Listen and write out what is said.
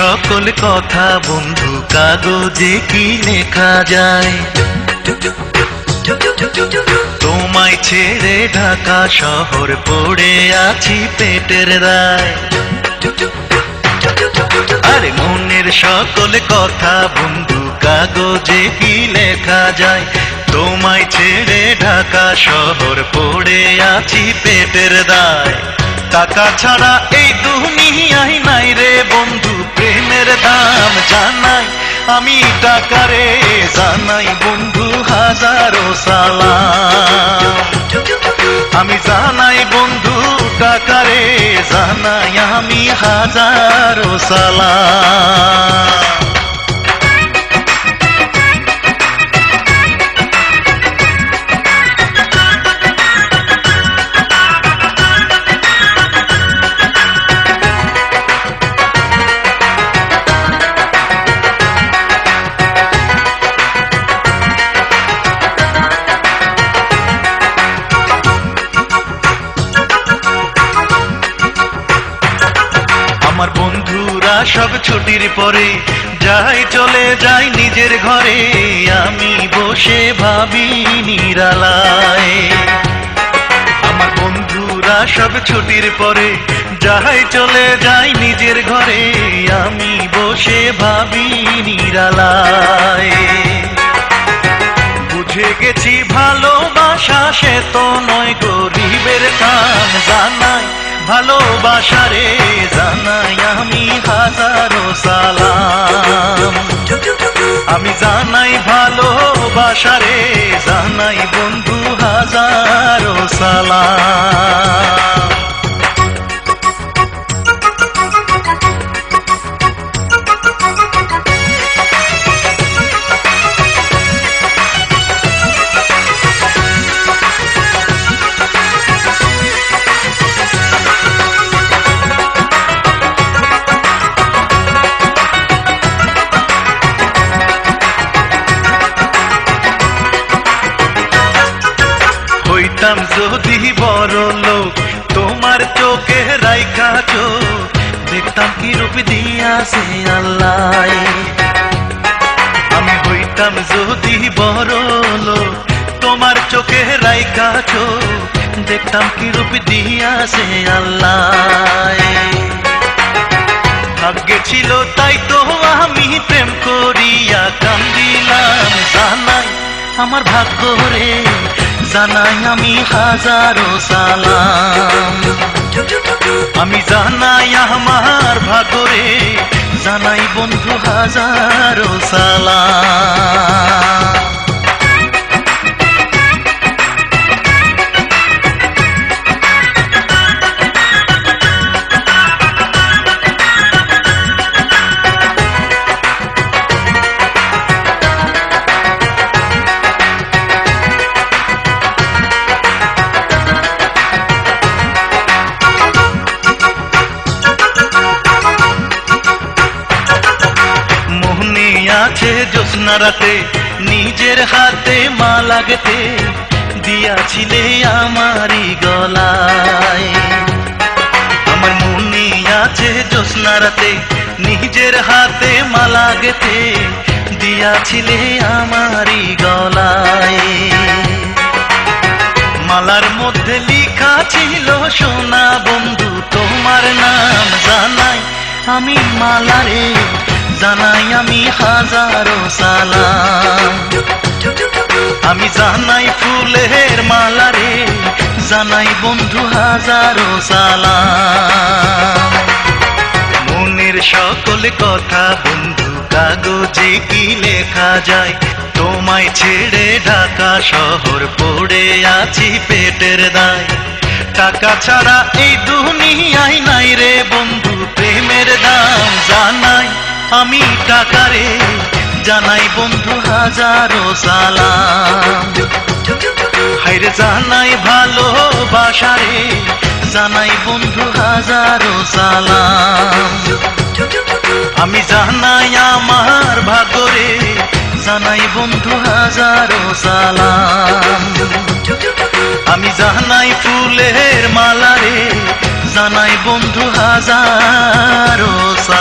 সকল কথা বন্ধু কাগজে কি লেখা যায়। তোমায় ছেড়ে ঢাকা শহর পড়ে আছি পেটের দায়। আরে মনের সকল কথা বন্ধু কাগজে কি লেখা যায়। তোমায় ছেড়ে ঢাকা শহর পড়ে আছি পেটের দায়। টাকা ছাড়া এই দুনিয়ায় নাই রে বন্ধু প্রেমের দাম জানাই আমি টাকারে জানাই বন্ধু হাজারো সালাম। আমি জানাই বন্ধু টাকারে জানাই আমি হাজারো সালাম। আমার বন্ধুরা সব ছুটির পরে যাই চলে যাই নিজের ঘরে। আমি বসে ভাবি নিরালায়। আমার বন্ধুরা সব ছুটির পরে যাই চলে যাই নিজের ঘরে। আমি বসে ভাবি নিরালায়। বুঝে গেছি ভালোবাসা সে তো নয় গরিবের কাম জানাই ভালোবাসারে জানাই আমি হাজারো সালাম। আমি জানাই ভালোবাসারে জানাই বন্ধু হাজারো সালাম। হইতাম যদি বড় লোক তোমার চোখে রাইখা চোখ দেখতাম কি রূপ দিয়াছে আল্লাহ। আমি হইতাম যদি বড় লোক তোমার চোখে রাইখা চোখ দেখতাম কি রূপ দিয়াছে আল্লাহ। ভাগ্যে ছিল তাই তো আমি প্রেম করিয়া কান্দিলাম জানাই আমার ভাগ্য রে জানাই আমি হাজারো সালাম। আমি জানাই আমার ভাগ্য রে জানাই বন্ধু হাজারো সালাম। আছে জ্যোৎস্না রাতে নিজের হাতে মালা গেঁথে দিয়াছিলে আমারই গলায়। আমার মনে আছে জ্যোৎস্না রাতে নিজের হাতে মালা গেঁথে দিয়াছিলে আমারই গলায়। মালার মধ্যে লেখা ছিল সোনা বন্ধু তোমার নাম জানাই আমি মালারে জানাই আমি হাজারো সালাম। আমি জানাই ফুলের মালারে জানাই বন্ধু হাজারো সালাম। মনের সকল কথা বন্ধু কাগজে কি লেখা যায়। তোমায় ছেড়ে ঢাকা শহর পড়ে আছি পেটের দায়। টাকা ছাড়া এই দুনিয়ায় নাই রে বন্ধু প্রেমের দাম জানাই আমি টাকারে জানাই বন্ধু হাজারো সালাম। হায়রে জানাই ভালোবাসারে জানাই বন্ধু হাজারো সালাম। আমি জানাই আমার ভাগ্যরে জানাই বন্ধু হাজারো সালাম। আমি জানাই ফুলের মালারে জানাই বন্ধু হাজারো সালাম।